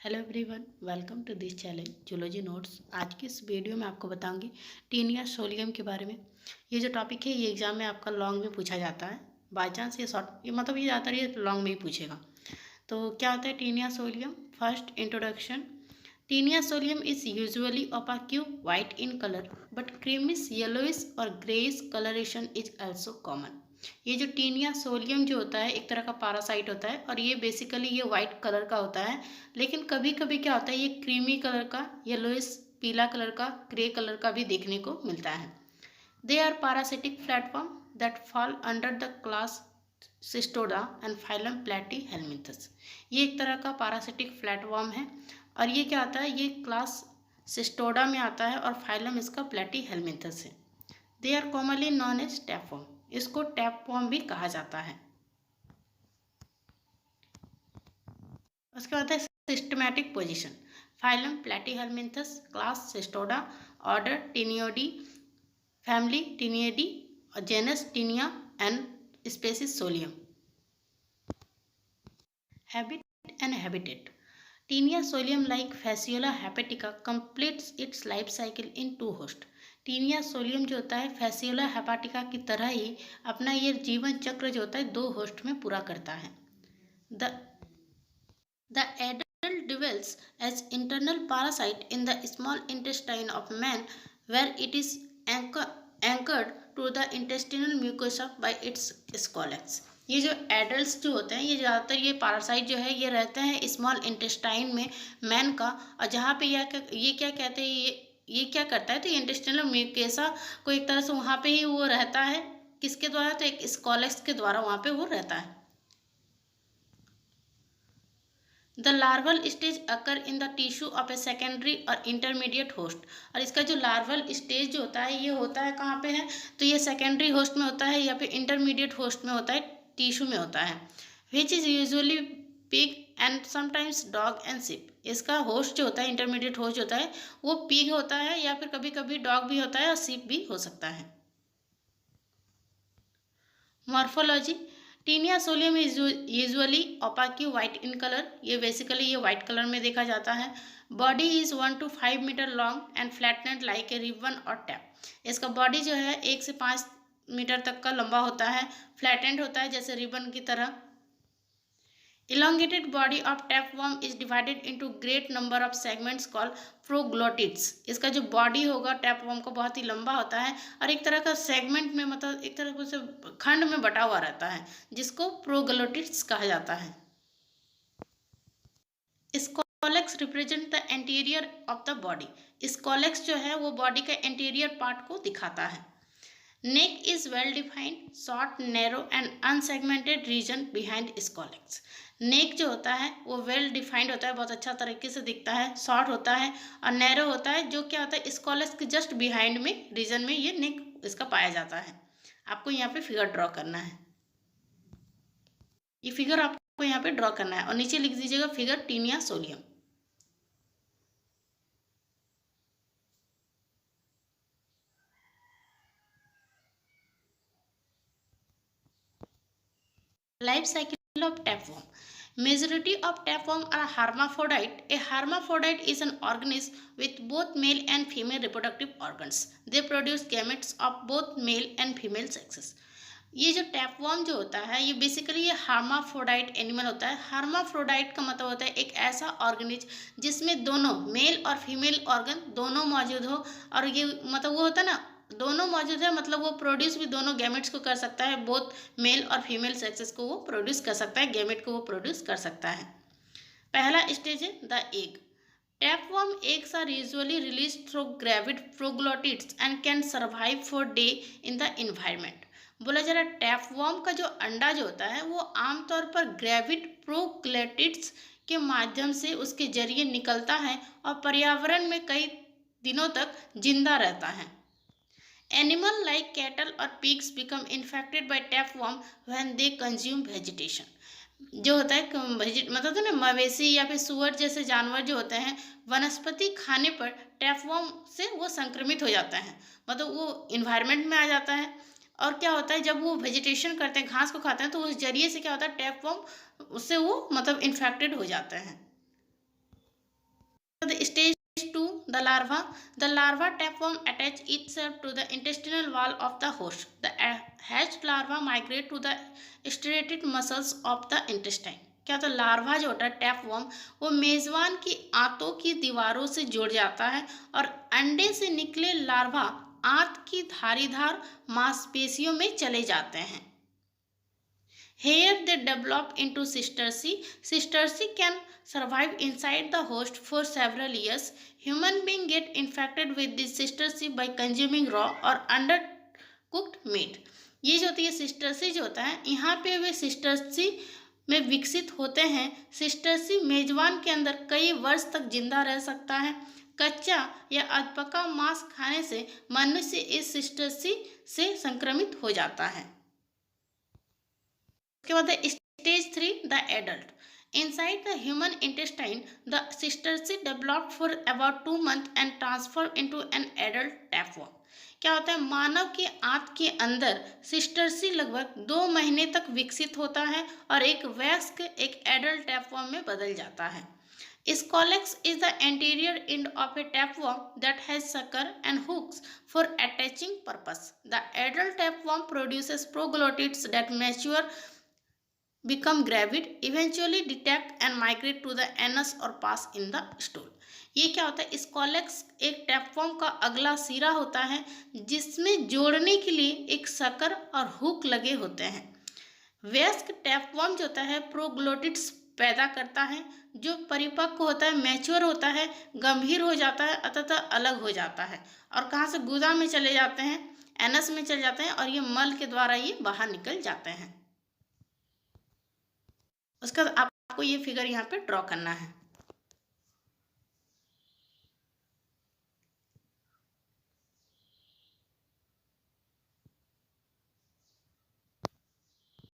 Hello everyone, welcome to this channel zoology notes. आज की इस वीडियो में आपको बताऊंगी टीनिया सोलियम के बारे में। ये जो टॉपिक है ये एग्जाम में आपका लॉन्ग में पूछा जाता है। बाय चांस ये शॉर्ट ये ज़्यादातर ये लॉन्ग में ही पूछेगा। तो क्या होता है Taenia solium? First introduction. Taenia solium is usually opaque white in color, but creamish yellowish और greyish coloration is also common। ये जो टीनिया सोलियम जो होता है एक तरह का पारासाइट होता है और ये बेसिकली ये वाइट कलर का होता है, लेकिन कभी कभी क्या होता है ये क्रीमी कलर का, येलोइश पीला कलर का, ग्रे कलर का भी देखने को मिलता है। They are parasitic platform that fall under the class Cestoda and phylum Platyhelminthes. ये एक तरह का पारासिटिक फ्लैटवर्म है और ये क्या आता है, ये क्लास सिस्टोडा में आता है और फाइलम इसका प्लेटीहेल्मिंथस है। They are commonly known as tapeworm, इसको टैपवर्म भी कहा जाता है। उसके बाद है systematic position. Phylum Platyhelminthes, class Cestoda, order Taenioidea, family Taeniidae, genus Taenia and species solium. Habit and habitat. Taenia solium like Fasciola hepatica completes its life cycle in two hosts. Taenia solium जो होता है Fasciola हेपाटिका की तरह ही अपना ये जीवन चक्र जो होता है दो होस्ट में पूरा करता है। The adult develops as internal parasite in the small intestine of man, where it is anchored to the intestinal mucosa by its scolex। ये जो एडल्ट जो होते हैं ये ज़्यादातर ये पैरासाइट जो है ये रहते हैं स्मॉल इंटेस्टाइन में मैन का, और जहाँ पे ये क्या कहते हैं ये क्या करता है, तो ये इंटेस्टिनल म्यूकोसा को एक तरह से वहाँ पे ही वो रहता है। किसके द्वारा? तो एक स्कॉलेक्स के द्वारा वहाँ पे वो रहता है। The larval stage occur in the tissue of a secondary और इंटरमीडिएट होस्ट। और इसका जो लार्वल स्टेज जो होता है ये होता है कहाँ पे है, तो ये सेकेंडरी होस्ट में होता है या फिर इंटरमीडिएट होस्ट में होता है, टिश्यू में होता है। Which is usually pig and sometimes dog and ship. इसका होस्ट जो होता है इंटरमीडिएट होस्ट होता है वो पिग होता है या फिर कभी कभी डॉग भी होता है और शिप भी हो सकता है। Morphology. Taenia solium is usually opaque white in colour. ये बेसिकली ये वाइट कलर में देखा जाता है। Body is 1 to 5 metre long and flattened like a ribbon और टैप। इसका बॉडी जो है 1 से 5 मीटर तक का लंबा होता है, फ्लैटेंड होता है जैसे रिबन की तरह। Elongated body of tapeworm is divided into great number of segments called proglottids। इसका जो बॉडी होगा टैपवर्म का बहुत ही लंबा होता है और एक तरह का सेगमेंट में मतलब एक तरह से खंड में बटा हुआ रहता है जिसको प्रोग्लोटिड्स कहा जाता है। Scolex represent the anterior of the body. Scolex जो है वो बॉडी के एंटीरियर पार्ट को दिखाता है। Neck is well defined, short, narrow and unsegmented region behind scolex. Neck जो होता है वो वेल डिफाइंड होता है, बहुत अच्छा तरीके से दिखता है, शॉर्ट होता है और नैरो होता है, जो क्या होता है स्कॉलेक्स के जस्ट बिहाइंड में रीजन में ये नेक इसका पाया जाता है। आपको यहाँ पे फिगर ड्रॉ करना है, ये फिगर आपको यहाँ पे ड्रॉ करना है और नीचे लिख दीजिएगा figure Taenia solium. Life cycle of tapeworm. Majority of tapeworm are hermaphrodite. A hermaphrodite is an organism with both male and female reproductive organs. They produce gametes of both male and female sexes. ये जो tapeworm जो होता है ये basically ये hermaphrodite animal होता है। Hermaphrodite का मतलब होता है एक ऐसा ऑर्गेनिज्म जिसमें दोनों मेल और फीमेल ऑर्गन दोनों मौजूद हो, और ये मतलब वो होता है ना दोनों मौजूद है, मतलब वो प्रोड्यूस भी दोनों गैमेट्स को कर सकता है, बोथ मेल और फीमेल सेक्सेस को वो प्रोड्यूस कर सकता है, गैमेट को वो प्रोड्यूस कर सकता है। पहला स्टेज है the egg. Tapeworm eggs are usually released through gravid proglottids and can survive for day in the environment। बोला जा रहा है टैपवर्म का जो अंडा जो होता है वो आमतौर पर ग्रेविड प्रोग्लोटिड्स के माध्यम से उसके जरिए निकलता है और पर्यावरण में कई दिनों तक जिंदा रहता है। एनिमल लाइक कैटल और pigs become infected by tapeworm when they consume vegetation. जो होता है मतलब तो ना मवेशी या फिर सुअर जैसे जानवर जो होते हैं वनस्पति खाने पर टैपवर्म से वो संक्रमित हो जाता है, मतलब वो इन्वायरमेंट में आ जाता है। और क्या होता है जब वो वेजिटेशन करते हैं, घास को खाते हैं, तो उस जरिए से क्या होता है टैपवर्म उससे वो मतलब इन्फेक्टेड हो जाते हैं। The stage 2, the larva. The larva tapeworm attach itself to the intestinal wall of the host. The hatched larva migrate to the striated muscles of the intestine. क्या तो लार्वा जो होता है टैपवर्म, वो मेजबान की आंतों की दीवारों से जुड़ जाता है और अंडे से निकले लार्वा आंत की धारीदार मांसपेशियों में चले जाते हैं. Here they develop into cysticerci. Cysticerci can survive inside the host for several years. Human beings get infected with this cysticerci by consuming raw or undercooked meat. ये जो होती है cysticerci जो होता है, यहाँ पे वे cysticerci में विकसित होते हैं. cysticerci मेजबान के अंदर कई वर्ष तक जिंदा रह सकता है. कच्चा या अधपका मांस खाने से मनुष्य इस cysticerci से संक्रमित हो जाता है. उसके बाद stage 3, the adult. Inside the human intestine the cysticerci developed for about 2 months and transform into an adult tapeworm. क्या होता है, मानव के आंत के अंदर cysticerci लगभग 2 महीने तक विकसित होता है और एक वयस्क एक एडल्ट टैपवर्म में बदल जाता है. Scolex is the anterior end of a tapeworm that has sucker and hooks for attaching purpose. The adult tapeworm produces proglottids that mature, become gravid, eventually detach and migrate to the anus or pass in the stool. ये क्या होता है, scolex एक tapeworm का अगला सिरा होता है जिसमें जोड़ने के लिए एक सकर और हुक लगे होते हैं. वयस्क टैपवर्म जो होता है प्रोग्लोटिड्स पैदा करता है जो परिपक्व होता है, मैच्योर होता है, गंभीर हो जाता है अतः अलग हो जाता है और कहाँ से गुदा में चले जाते हैं, एनस में चले जाते हैं और ये मल के द्वारा ये बाहर निकल जाते हैं. उसका आपको ये फिगर यहाँ पे ड्रॉ करना है.